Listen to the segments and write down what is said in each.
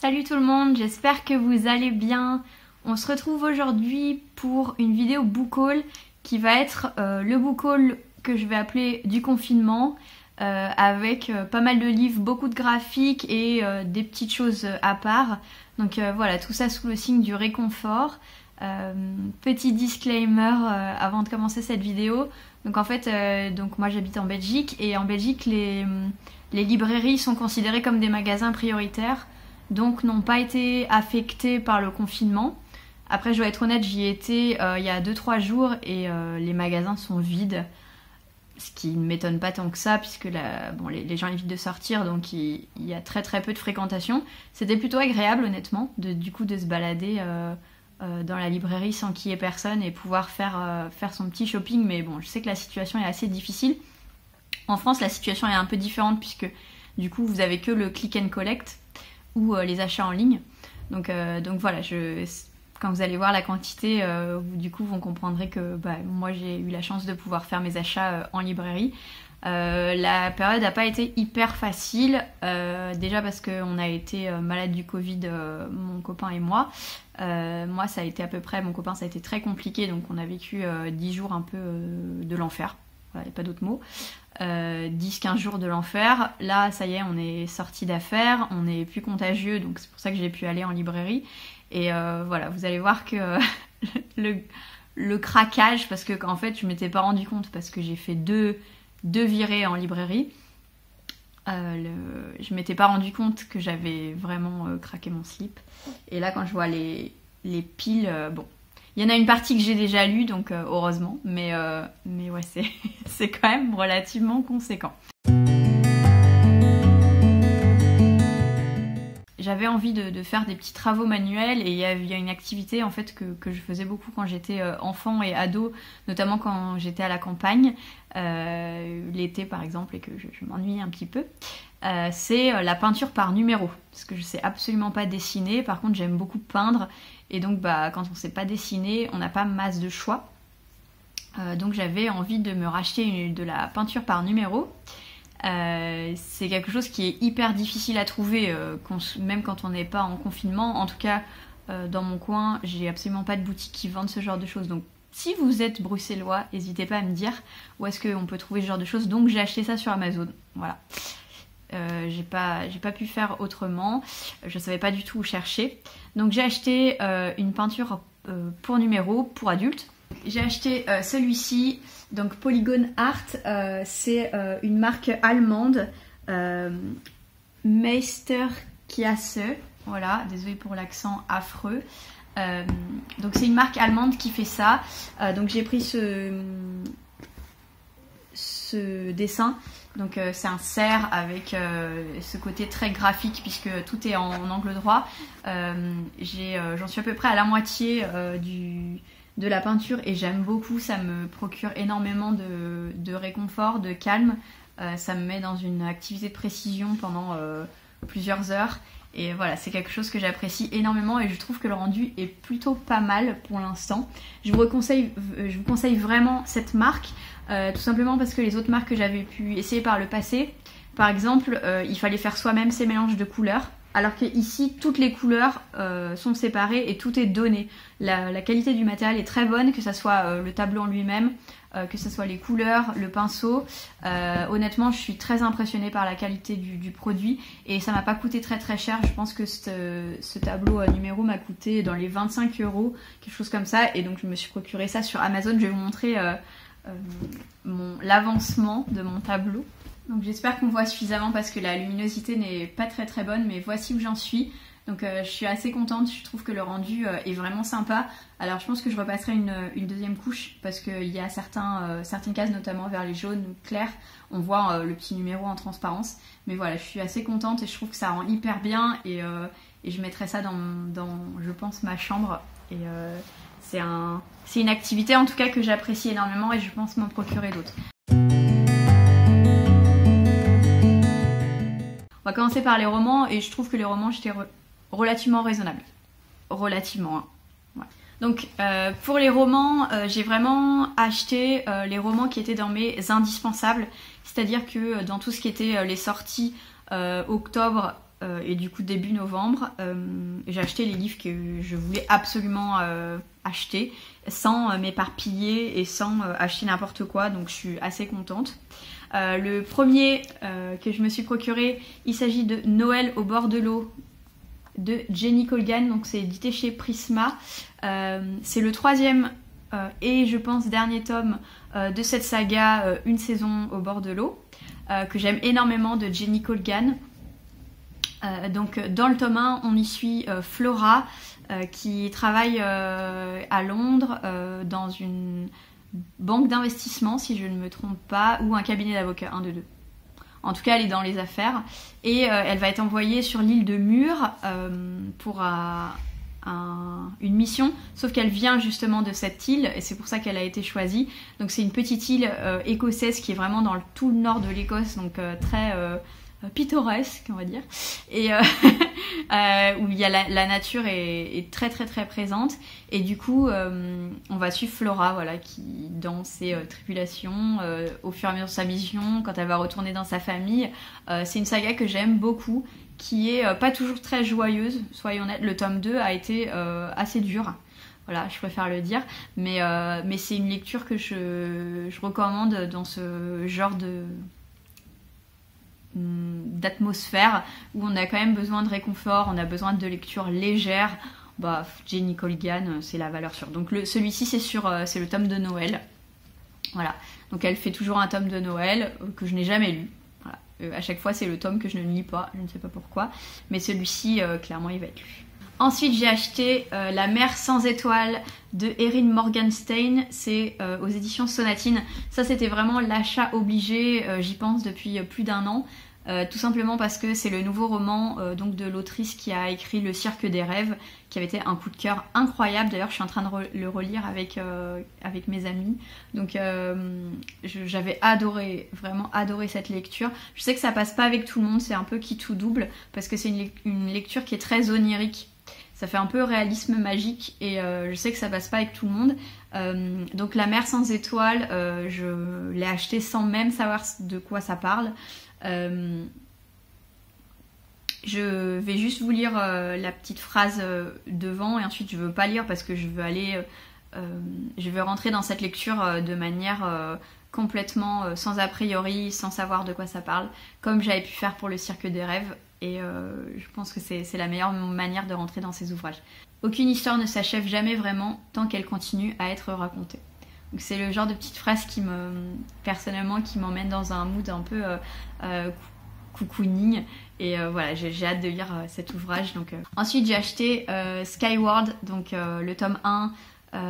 Salut tout le monde, j'espère que vous allez bien. On se retrouve aujourd'hui pour une vidéo book haul qui va être le book haul que je vais appeler du confinement avec pas mal de livres, beaucoup de graphiques et des petites choses à part. Donc voilà, tout ça sous le signe du réconfort. Petit disclaimer avant de commencer cette vidéo. Donc en fait, moi j'habite en Belgique et en Belgique les librairies sont considérées comme des magasins prioritaires, donc n'ont pas été affectés par le confinement. Après, je dois être honnête, j'y étais il y a 2-3 jours et les magasins sont vides, ce qui ne m'étonne pas tant que ça puisque les gens évitent de sortir, donc il y a très peu de fréquentation. C'était plutôt agréable honnêtement du coup de se balader dans la librairie sans qu'il y ait personne et pouvoir faire son petit shopping, mais bon, je sais que la situation est assez difficile. En France, la situation est un peu différente puisque du coup vous avez que le click and collect ou les achats en ligne. Donc voilà, quand vous allez voir la quantité, du coup vous comprendrez que moi j'ai eu la chance de pouvoir faire mes achats en librairie. La période n'a pas été hyper facile, déjà parce qu'on a été malade du Covid, mon copain et moi. Moi ça a été mon copain ça a été très compliqué, donc on a vécu 10 jours un peu de l'enfer. Voilà, il n'y a pas d'autre mot. 10-15 jours de l'enfer. Là, ça y est, on est sorti d'affaires, on n'est plus contagieux, donc c'est pour ça que j'ai pu aller en librairie. Et voilà, vous allez voir que le craquage, parce que en fait, je m'étais pas rendu compte parce que j'ai fait deux virées en librairie. Je m'étais pas rendu compte que j'avais vraiment craqué mon slip. Et là, quand je vois les piles, bon. Il y en a une partie que j'ai déjà lue, donc heureusement, mais ouais, c'est quand même relativement conséquent. J'avais envie de faire des petits travaux manuels et il y a une activité en fait que je faisais beaucoup quand j'étais enfant et ado, notamment quand j'étais à la campagne, l'été par exemple, et que je m'ennuyais un petit peu. C'est la peinture par numéro, parce que je sais absolument pas dessiner, par contre j'aime beaucoup peindre, et donc quand on sait pas dessiner, on n'a pas masse de choix. Donc j'avais envie de me racheter de la peinture par numéro. C'est quelque chose qui est hyper difficile à trouver, même quand on n'est pas en confinement. En tout cas, dans mon coin, j'ai absolument pas de boutique qui vendent ce genre de choses. Donc si vous êtes bruxellois, n'hésitez pas à me dire où est-ce qu'on peut trouver ce genre de choses. Donc j'ai acheté ça sur Amazon, voilà. J'ai pas pu faire autrement, je savais pas du tout où chercher. Donc j'ai acheté une peinture pour numéro, pour adultes. J'ai acheté celui-ci, donc Polygon Art, c'est une marque allemande, Meisterklasse, voilà, désolée pour l'accent affreux. Donc c'est une marque allemande qui fait ça, donc j'ai pris ce dessin. Donc c'est un cerf avec ce côté très graphique puisque tout est en angle droit. J'en suis à peu près à la moitié de la peinture et j'aime beaucoup, ça me procure énormément de réconfort, de calme. Ça me met dans une activité de précision pendant plusieurs heures. Et voilà, c'est quelque chose que j'apprécie énormément et je trouve que le rendu est plutôt pas mal pour l'instant. Je vous conseille vraiment cette marque, tout simplement parce que les autres marques que j'avais pu essayer par le passé, par exemple, il fallait faire soi-même ces mélanges de couleurs, alors que ici toutes les couleurs sont séparées et tout est donné. La qualité du matériel est très bonne, que ce soit le tableau en lui-même, que ce soit les couleurs, le pinceau. Honnêtement, je suis très impressionnée par la qualité du produit et ça m'a pas coûté très cher. Je pense que ce tableau numéro m'a coûté dans les 25 €, quelque chose comme ça, et donc je me suis procuré ça sur Amazon. Je vais vous montrer l'avancement de mon tableau. Donc j'espère qu'on voit suffisamment parce que la luminosité n'est pas très bonne, mais voici où j'en suis. Donc je suis assez contente, je trouve que le rendu est vraiment sympa. Alors je pense que je repasserai une deuxième couche parce qu'il y a certaines cases, notamment vers les jaunes clairs, on voit le petit numéro en transparence. Mais voilà, je suis assez contente et je trouve que ça rend hyper bien et je mettrai ça dans je pense, ma chambre. Et c'est une activité en tout cas que j'apprécie énormément et je pense m'en procurer d'autres. On va commencer par les romans et je trouve que les romans j'étais relativement raisonnable. Relativement, hein. Ouais. Donc pour les romans, j'ai vraiment acheté les romans qui étaient dans mes indispensables. C'est-à-dire que dans tout ce qui était les sorties octobre et du coup début novembre, j'ai acheté les livres que je voulais absolument acheter sans m'éparpiller et sans acheter n'importe quoi, donc je suis assez contente. Le premier que je me suis procuré, il s'agit de Noël au bord de l'eau de Jenny Colgan, donc c'est édité chez Prisma. C'est le troisième et je pense dernier tome de cette saga Une saison au bord de l'eau, que j'aime énormément, de Jenny Colgan. Donc dans le tome 1, on y suit Flora qui travaille à Londres dans une banque d'investissement, si je ne me trompe pas, ou un cabinet d'avocats, un de deux. En tout cas, elle est dans les affaires. Et elle va être envoyée sur l'île de Mur pour une mission, sauf qu'elle vient justement de cette île, et c'est pour ça qu'elle a été choisie. Donc c'est une petite île écossaise qui est vraiment dans tout le nord de l'Écosse, donc très pittoresque, on va dire, et où il y a la nature est très très très présente, et du coup on va suivre Flora, voilà, qui dans ses tribulations au fur et à mesure de sa mission, quand elle va retourner dans sa famille. C'est une saga que j'aime beaucoup, qui est pas toujours très joyeuse, soyons honnêtes. Le tome 2 a été assez dur, voilà, je préfère le dire, mais c'est une lecture que je recommande dans ce genre d'atmosphère où on a quand même besoin de réconfort, on a besoin de lectures légères. Bah, Jenny Colgan, c'est la valeur sûre. Donc celui-ci, c'est le tome de Noël. Voilà. Donc elle fait toujours un tome de Noël que je n'ai jamais lu. Voilà. À chaque fois, c'est le tome que je ne lis pas. Je ne sais pas pourquoi. Mais celui-ci, clairement, il va être lu. Ensuite, j'ai acheté La mer sans étoiles de Erin Morgenstern. C'est aux éditions Sonatine. Ça, c'était vraiment l'achat obligé. J'y pense depuis plus d'1 an. Tout simplement parce que c'est le nouveau roman donc de l'autrice qui a écrit Le Cirque des rêves, qui avait été un coup de cœur incroyable. D'ailleurs, je suis en train de le relire avec mes amis. Donc j'avais adoré, vraiment adoré cette lecture. Je sais que ça passe pas avec tout le monde, c'est un peu qui tout double, parce que c'est une lecture qui est très onirique. Ça fait un peu réalisme magique, et je sais que ça passe pas avec tout le monde. Donc La mer sans étoiles, je l'ai acheté sans même savoir de quoi ça parle. Je vais juste vous lire la petite phrase devant, et ensuite je veux pas lire parce que je veux rentrer dans cette lecture de manière complètement sans a priori, sans savoir de quoi ça parle, comme j'avais pu faire pour Le Cirque des rêves, et je pense que c'est la meilleure manière de rentrer dans ces ouvrages. Aucune histoire ne s'achève jamais vraiment tant qu'elle continue à être racontée. Donc c'est le genre de petite phrase personnellement, qui m'emmène dans un mood un peu cocooning, et voilà, j'ai hâte de lire cet ouvrage. Donc, Ensuite, j'ai acheté Skyward, donc le tome 1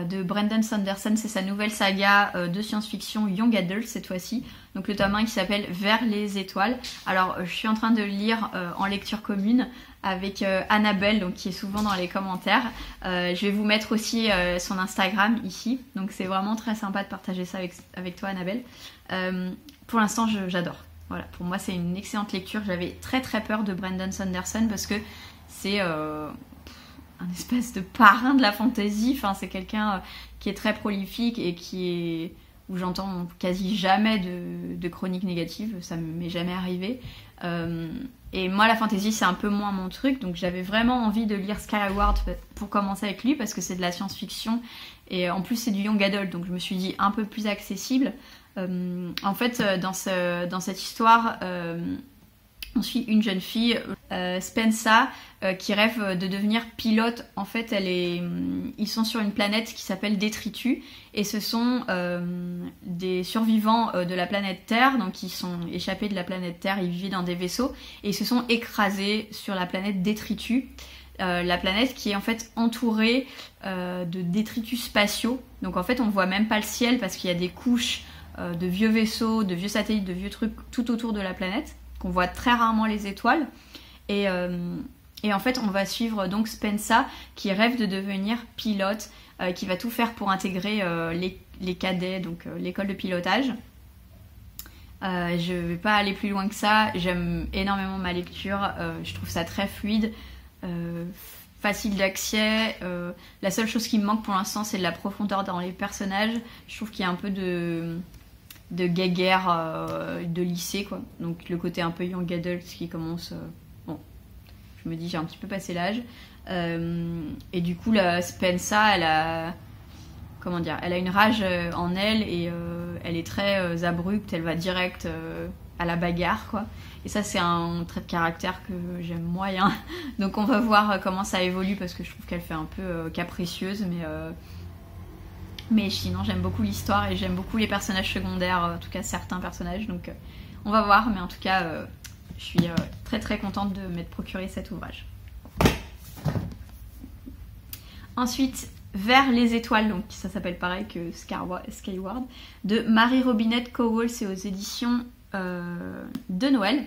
de Brandon Sanderson. C'est sa nouvelle saga de science-fiction Young Adult cette fois-ci. Donc le tome 1 qui s'appelle Vers les étoiles. Alors je suis en train de le lire en lecture commune avec Annabelle, donc qui est souvent dans les commentaires. Je vais vous mettre aussi son Instagram ici. Donc c'est vraiment très sympa de partager ça avec toi, Annabelle. Pour l'instant, j'adore. Voilà, pour moi c'est une excellente lecture. J'avais très très peur de Brandon Sanderson parce que c'est un espèce de parrain de la fantasy. Enfin, c'est quelqu'un qui est très prolifique et où j'entends quasi jamais de chroniques négatives. Ça ne m'est jamais arrivé. Et moi, la fantasy, c'est un peu moins mon truc. Donc j'avais vraiment envie de lire Skyward pour commencer avec lui, parce que c'est de la science-fiction. Et en plus, c'est du young adult. Donc je me suis dit un peu plus accessible. En fait, dans cette histoire, on suit une jeune fille, Spensa, qui rêve de devenir pilote. En fait, ils sont sur une planète qui s'appelle Détritus, et ce sont des survivants de la planète Terre, donc ils sont échappés de la planète Terre, ils vivaient dans des vaisseaux, et ils se sont écrasés sur la planète Détritus. La planète qui est en fait entourée de détritus spatiaux. Donc en fait, on voit même pas le ciel parce qu'il y a des couches de vieux vaisseaux, de vieux satellites, de vieux trucs tout autour de la planète, qu'on voit très rarement les étoiles. Et en fait, on va suivre donc Spensa, qui rêve de devenir pilote, qui va tout faire pour intégrer les cadets, donc l'école de pilotage. Je vais pas aller plus loin que ça. J'aime énormément ma lecture. Je trouve ça très fluide, facile d'accès. La seule chose qui me manque pour l'instant, c'est de la profondeur dans les personnages. Je trouve qu'il y a un peu de guéguerre de lycée, quoi. Donc le côté un peu young adult qui commence... bon, je me dis j'ai un petit peu passé l'âge. Et du coup la Spensa, elle a une rage en elle et elle est très abrupte, elle va direct à la bagarre quoi. Et ça c'est un trait de caractère que j'aime moyen. Donc on va voir comment ça évolue parce que je trouve qu'elle fait un peu capricieuse, mais sinon j'aime beaucoup l'histoire et j'aime beaucoup les personnages secondaires, en tout cas certains personnages, donc on va voir, mais en tout cas je suis très très contente de m'être procuré cet ouvrage. Ensuite, Vers les étoiles, donc ça s'appelle pareil que Skyward, de Mary Robinette Kowal, c'est aux éditions de Noël.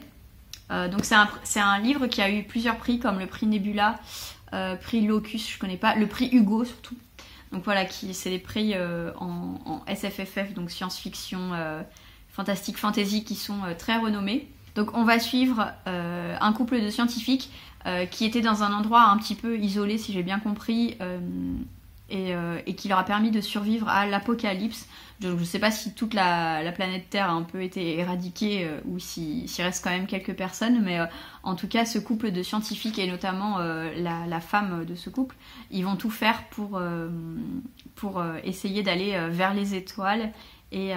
Donc c'est un livre qui a eu plusieurs prix, comme le prix Nebula, prix Locus, je connais pas, le prix Hugo surtout. Donc voilà, c'est des prix en SFFF, donc science-fiction, fantastique, fantasy, qui sont très renommés. Donc on va suivre un couple de scientifiques qui étaient dans un endroit un petit peu isolé, si j'ai bien compris, et qui leur a permis de survivre à l'apocalypse. Je ne sais pas si toute la planète Terre a un peu été éradiquée ou s'il reste quand même quelques personnes, mais en tout cas ce couple de scientifiques et notamment la femme de ce couple, ils vont tout faire pour essayer d'aller vers les étoiles et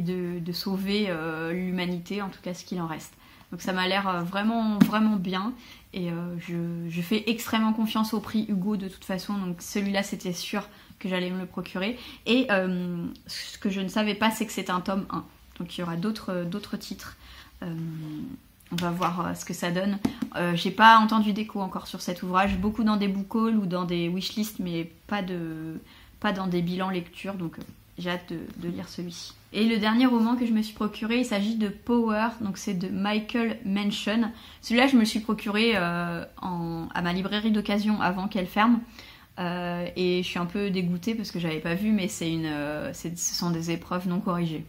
de sauver l'humanité, en tout cas ce qu'il en reste. Donc ça m'a l'air vraiment, vraiment bien. Et je fais extrêmement confiance au prix Hugo de toute façon. Donc celui-là, c'était sûr que j'allais me le procurer. Et ce que je ne savais pas, c'est que c'est un tome 1. Donc il y aura d'autres titres. On va voir ce que ça donne. J'ai pas entendu d'écho encore sur cet ouvrage. Beaucoup dans des book hauls ou dans des wishlists, mais pas dans des bilans lecture. Donc j'ai hâte de lire celui-ci. Et le dernier roman que je me suis procuré, il s'agit de Power, donc c'est de Michael Mention. Celui-là, je me le suis procuré à ma librairie d'occasion avant qu'elle ferme. Et je suis un peu dégoûtée parce que j'avais pas vu, mais ce sont des épreuves non corrigées.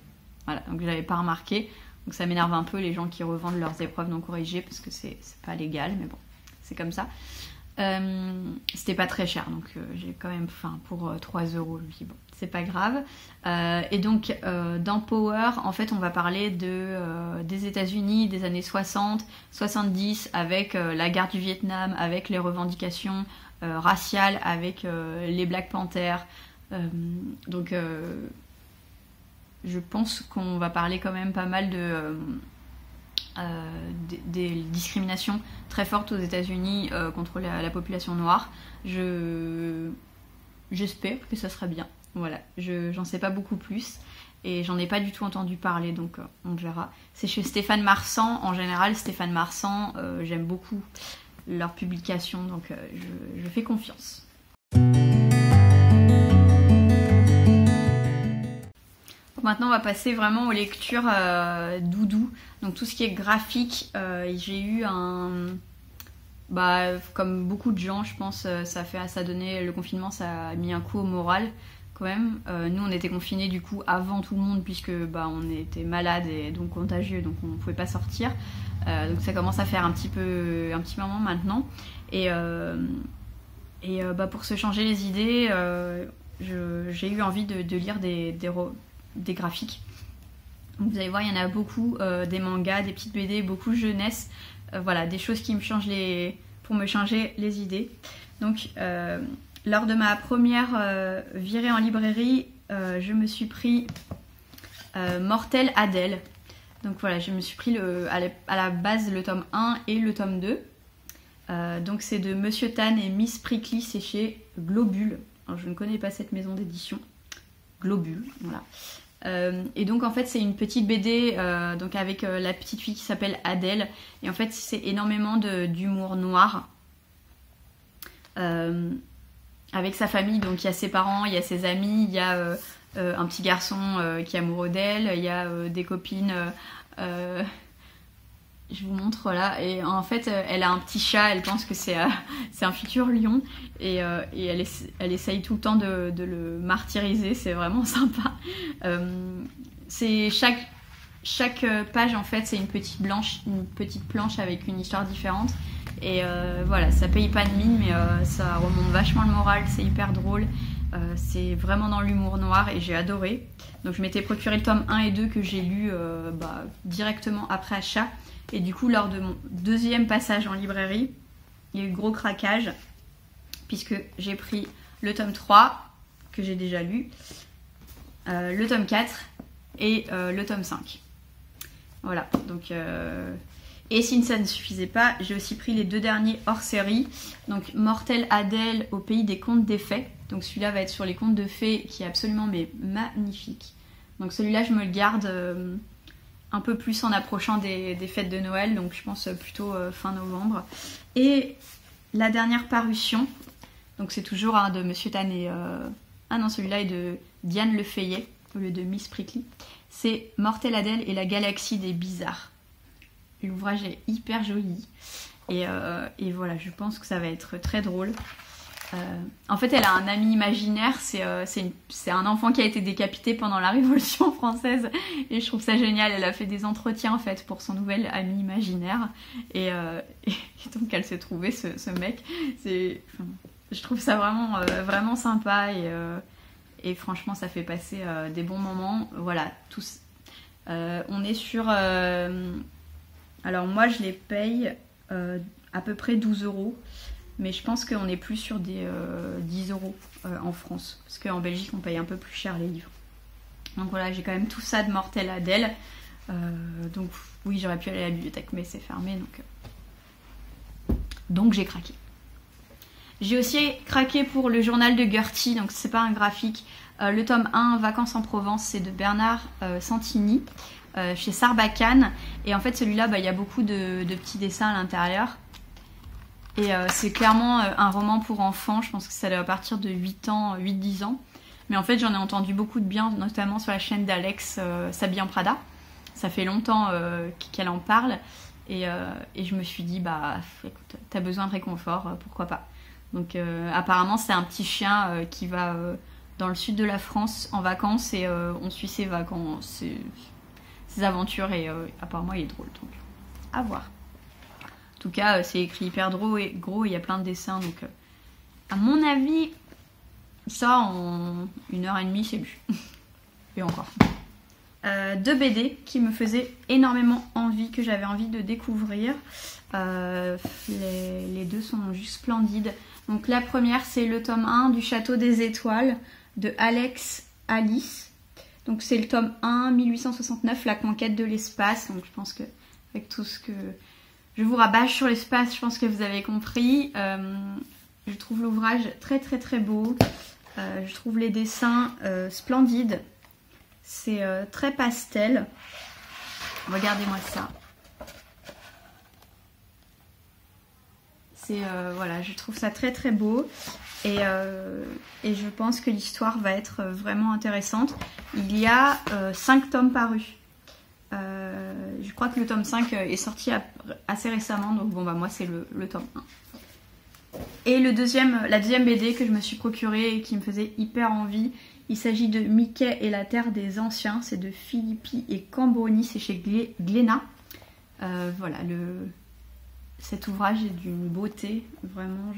Voilà, donc je l'avais pas remarqué. Donc ça m'énerve un peu les gens qui revendent leurs épreuves non corrigées parce que c'est pas légal, mais bon, c'est comme ça. C'était pas très cher, donc j'ai quand même, pour 3 €, je me dis bon, c'est pas grave. Et donc dans Power, en fait, on va parler des États-Unis des années 60, 70, avec la guerre du Vietnam, avec les revendications raciales, avec les Black Panthers. Donc je pense qu'on va parler quand même pas mal des discriminations très fortes aux États-Unis contre la population noire. J'espère que ça sera bien. Voilà, j'en sais pas beaucoup plus et j'en ai pas du tout entendu parler, donc on verra. C'est chez Stéphane Marsan. En général, Stéphane Marsan, j'aime beaucoup leurs publications, donc je fais confiance. Maintenant, on va passer vraiment aux lectures doudou. Donc tout ce qui est graphique, j'ai eu comme beaucoup de gens, je pense, le confinement, ça a mis un coup au moral quand même. Nous, on était confinés du coup avant tout le monde puisque on était malades et donc contagieux, donc on ne pouvait pas sortir. Donc ça commence à faire un petit moment maintenant. Et pour se changer les idées, j'ai eu envie de lire des graphiques. Donc vous allez voir, il y en a beaucoup, des mangas, des petites BD, beaucoup jeunesse, voilà, des choses qui pour me changer les idées. Donc lors de ma première virée en librairie, je me suis pris Mortel Adèle. Donc voilà, je me suis pris à la base le tome 1 et le tome 2. Donc c'est de Monsieur Tan et Miss Prickly, c'est chez Globule. Alors, je ne connais pas cette maison d'édition. Globule, voilà. Et donc en fait c'est une petite BD donc avec la petite fille qui s'appelle Adèle, et en fait c'est énormément d'humour noir avec sa famille. Donc il y a ses parents, il y a ses amis, il y a un petit garçon qui est amoureux d'elle, il y a des copines, je vous montre là, et en fait elle a un petit chat, elle pense que c'est un futur lion, et elle essaye tout le temps de le martyriser, c'est vraiment sympa. C'est chaque page en fait c'est une petite planche avec une histoire différente, et voilà, ça paye pas de mine, mais ça remonte vachement le moral, c'est hyper drôle. C'est vraiment dans l'humour noir et j'ai adoré. Donc je m'étais procuré le tome 1 et 2 que j'ai lu directement après achat. Et du coup lors de mon deuxième passage en librairie, il y a eu gros craquage puisque j'ai pris le tome 3 que j'ai déjà lu, le tome 4 et le tome 5. Voilà, donc et si ça ne suffisait pas, j'ai aussi pris les 2 derniers hors série, donc Mortelle Adèle au pays des contes des fées. Donc celui-là va être sur les contes de fées qui est absolument mais magnifique. Donc celui-là je me le garde un peu plus en approchant des fêtes de Noël, donc je pense plutôt fin novembre. Et la dernière parution, donc c'est toujours de Monsieur Tan et... ah non, celui-là est de Diane Lefayet au lieu de Miss Prickly. C'est Mortelle Adèle et la galaxie des bizarres. L'ouvrage est hyper joli. Et voilà, je pense que ça va être très drôle. En fait, elle a un ami imaginaire. C'est un enfant qui a été décapité pendant la Révolution française. Et je trouve ça génial. Elle a fait des entretiens en fait pour son nouvel ami imaginaire. Et donc, elle s'est trouvée ce mec. Je trouve ça vraiment, vraiment sympa. Et franchement, ça fait passer des bons moments. Voilà, tous. On est sur... alors moi, je les paye à peu près 12 €. Mais je pense qu'on est plus sur des 10 € en France. Parce qu'en Belgique, on paye un peu plus cher les livres. Donc voilà, j'ai quand même tout ça de Mortelle Adèle. Donc oui, j'aurais pu aller à la bibliothèque, mais c'est fermé. Donc j'ai craqué. J'ai aussi craqué pour le journal de Gertie. Donc c'est pas un graphique. Le tome 1, Vacances en Provence, c'est de Bernard Santini. Chez Sarbacane. Et en fait, celui-là, il y a beaucoup de petits dessins à l'intérieur. Et c'est clairement un roman pour enfants. Je pense que ça doit partir de 8-10 ans. Mais en fait, j'en ai entendu beaucoup de bien, notamment sur la chaîne d'Alex S'habille en Prada. Ça fait longtemps qu'elle en parle. Et je me suis dit, écoute, t'as besoin de réconfort, pourquoi pas. Donc apparemment, c'est un petit chien qui va dans le sud de la France en vacances. Et on suit ses vacances, ses aventures. Et apparemment, il est drôle. Donc, à voir. En tout cas, c'est écrit hyper gros et il y a plein de dessins. Donc, à mon avis, ça en 1h30, c'est lu. Et encore. 2 BD qui me faisaient énormément envie, que j'avais envie de découvrir. Les 2 sont juste splendides. Donc, la première, c'est le tome 1 du Château des Étoiles de Alex Alice. Donc, c'est le tome 1, 1869, la conquête de l'espace. Donc, je pense que avec tout ce que... Je vous rabâche sur l'espace, je pense que vous avez compris. Je trouve l'ouvrage très très très beau. Je trouve les dessins splendides. C'est très pastel. Regardez-moi ça. Voilà, je trouve ça très très beau. Et je pense que l'histoire va être vraiment intéressante. Il y a 5 tomes parus. Je crois que le tome 5 est sorti assez récemment, donc bon moi c'est le tome 1. Et la deuxième BD que je me suis procurée et qui me faisait hyper envie, il s'agit de Mickey et la Terre des Anciens, c'est de Filippi et Camboni, c'est chez Glénat. Voilà, cet ouvrage est d'une beauté, vraiment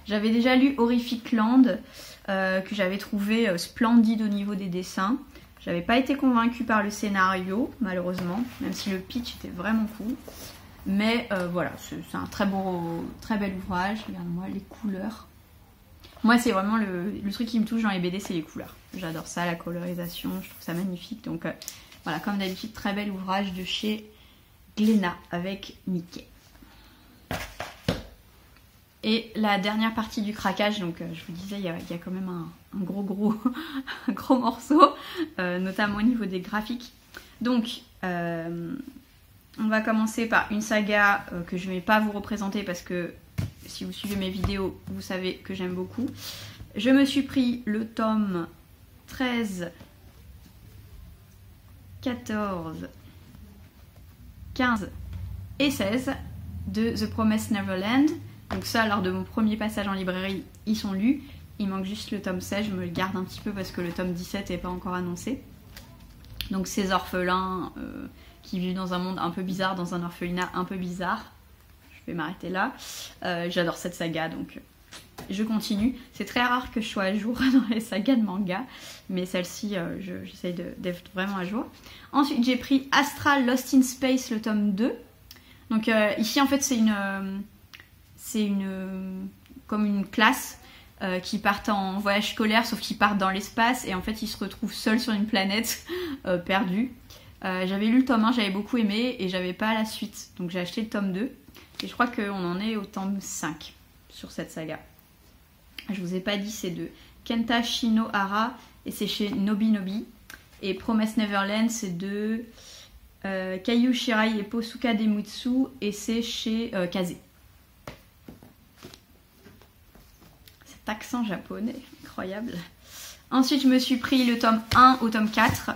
j'avais déjà lu Horrific Land, que j'avais trouvé splendide au niveau des dessins. J'avais pas été convaincue par le scénario, malheureusement, même si le pitch était vraiment cool. Mais voilà, c'est un très bel ouvrage. Regarde-moi les couleurs. Moi, c'est vraiment le truc qui me touche dans les BD, c'est les couleurs. J'adore ça, la colorisation, je trouve ça magnifique. Donc voilà, comme d'habitude, très bel ouvrage de chez Glénat avec Mickey. Et la dernière partie du craquage, donc je vous disais, il y a quand même un gros morceau, notamment au niveau des graphiques. Donc, on va commencer par une saga que je ne vais pas vous représenter parce que si vous suivez mes vidéos, vous savez que j'aime beaucoup. Je me suis pris le tome 13, 14, 15 et 16 de The Promised Neverland. Donc ça, lors de mon premier passage en librairie, ils sont lus. Il manque juste le tome 16, je me le garde un petit peu parce que le tome 17 n'est pas encore annoncé. Donc ces orphelins qui vivent dans un monde un peu bizarre, dans un orphelinat un peu bizarre. Je vais m'arrêter là. J'adore cette saga, donc je continue. C'est très rare que je sois à jour dans les sagas de manga, mais celle-ci, j'essaye d'être vraiment à jour. Ensuite, j'ai pris Astral Lost in Space, le tome 2. Donc ici, en fait, c'est comme une classe qui partent en voyage scolaire, sauf qu'ils partent dans l'espace et en fait ils se retrouvent seuls sur une planète perdue. J'avais lu le tome 1, j'avais beaucoup aimé et j'avais pas la suite, donc j'ai acheté le tome 2 et je crois qu'on en est au tome 5 sur cette saga. Je vous ai pas dit, c'est de Kenta Shinohara et c'est chez Nobinobi. Et Promise Neverland, c'est de Kaiyu Shirai et Posuka Demutsu et c'est chez Kaze. Cet accent japonais, incroyable. Ensuite, je me suis pris le tome 1 au tome 4.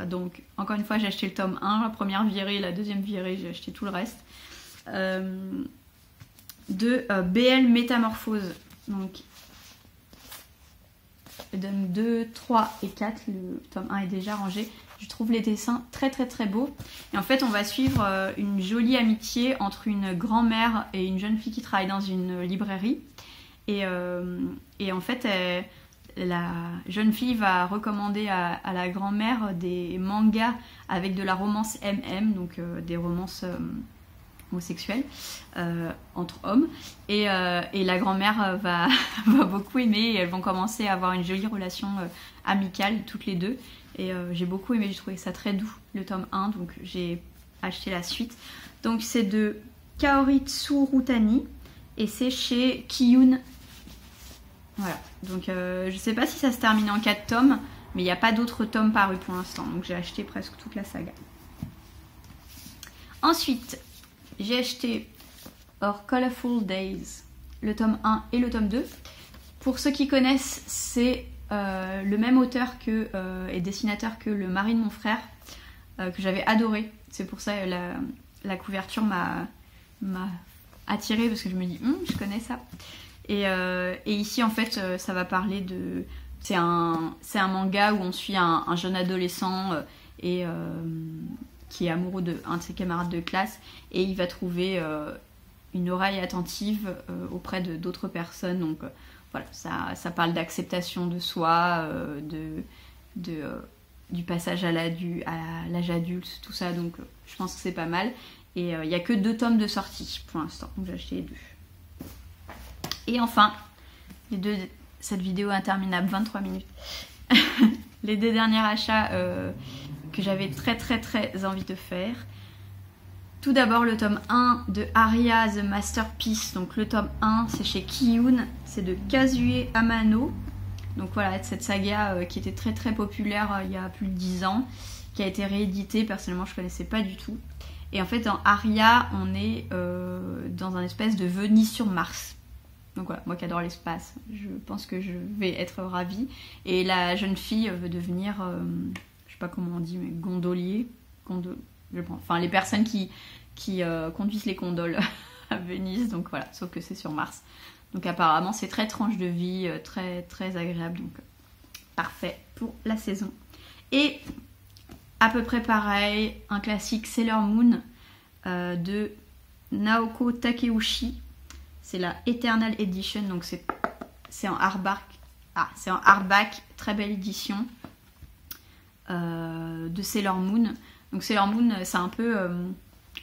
Donc, encore une fois, j'ai acheté le tome 1, la première virée, la deuxième virée, j'ai acheté tout le reste. De BL Métamorphose. Donc, le tome 2, 3 et 4, le tome 1 est déjà rangé. Je trouve les dessins très très très beaux. Et en fait, on va suivre une jolie amitié entre une grand-mère et une jeune fille qui travaille dans une librairie. Et en fait, la jeune fille va recommander à la grand-mère des mangas avec de la romance MM, donc des romances homosexuelles entre hommes. Et la grand-mère va beaucoup aimer et elles vont commencer à avoir une jolie relation amicale toutes les deux. Et j'ai beaucoup aimé, j'ai trouvé ça très doux, le tome 1, donc j'ai acheté la suite. Donc c'est de Kaori Tsurutani et c'est chez Kiyun. Voilà, donc je sais pas si ça se termine en 4 tomes, mais il n'y a pas d'autres tomes parus pour l'instant, donc j'ai acheté presque toute la saga. Ensuite, j'ai acheté Our Colorful Days, le tome 1 et le tome 2. Pour ceux qui connaissent, c'est le même auteur et dessinateur que Le mari de mon frère, que j'avais adoré. C'est pour ça que la couverture m'a attirée, parce que je me dis, je connais ça. Et ici, en fait, ça va parler de... C'est un manga où on suit un jeune adolescent qui est amoureux d'un de ses camarades de classe, et il va trouver une oreille attentive auprès d'autres personnes. Donc voilà, ça parle d'acceptation de soi, du passage à l'âge adulte, tout ça. Donc je pense que c'est pas mal. Et il n'y a que 2 tomes de sortie pour l'instant, donc j'ai acheté les 2. Et enfin, cette vidéo interminable, 23 minutes. Les 2 derniers achats que j'avais très très très envie de faire. Tout d'abord le tome 1 de Aria The Masterpiece. Donc le tome 1 c'est chez Kiyun, c'est de Kazue Amano. Donc voilà, cette saga qui était très très populaire il y a plus de 10 ans, qui a été rééditée. Personnellement je connaissais pas du tout. Et en fait dans Aria on est dans un espèce de Venise sur Mars. Donc voilà, moi qui adore l'espace, je pense que je vais être ravie. Et la jeune fille veut devenir, je sais pas comment on dit, mais gondolier. Enfin, les personnes qui conduisent les gondoles à Venise. Donc voilà, sauf que c'est sur Mars. Donc apparemment, c'est très tranche de vie, très très agréable. Donc parfait pour la saison. Et à peu près pareil, un classique Sailor Moon de Naoko Takeuchi. C'est la Eternal Edition, donc c'est en hardback. C'est en hardback, très belle édition de Sailor Moon. Donc Sailor Moon, c'est un peu...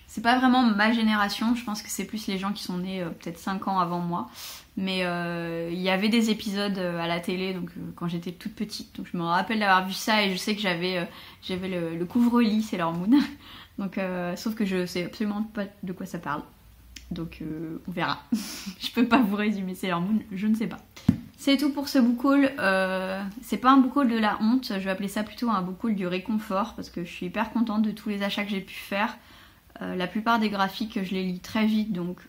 c'est pas vraiment ma génération, je pense que c'est plus les gens qui sont nés peut-être 5 ans avant moi. Mais il y avait des épisodes à la télé donc, quand j'étais toute petite. Donc je me rappelle d'avoir vu ça et je sais que j'avais le couvre-lit Sailor Moon. Donc, sauf que je sais absolument pas de quoi ça parle. Donc on verra. Je peux pas vous résumer Sailor Moon, je ne sais pas. C'est tout pour ce book haul. C'est pas un book haul de la honte, je vais appeler ça plutôt un book haul du réconfort parce que je suis hyper contente de tous les achats que j'ai pu faire. La plupart des graphiques je les lis très vite donc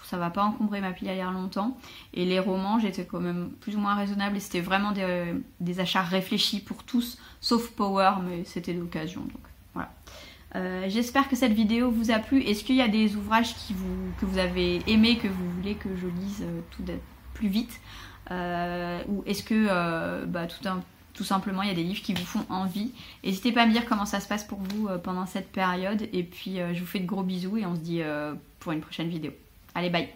ça va pas encombrer ma pile à lire longtemps. Et les romans j'étais quand même plus ou moins raisonnable et c'était vraiment des achats réfléchis pour tous sauf Power, mais c'était d'occasion donc voilà. J'espère que cette vidéo vous a plu. Est-ce qu'il y a des ouvrages que vous avez aimé, que vous voulez que je lise plus vite ou est-ce que tout simplement il y a des livres qui vous font envie? N'hésitez pas à me dire comment ça se passe pour vous pendant cette période et puis je vous fais de gros bisous et on se dit pour une prochaine vidéo. Allez, bye!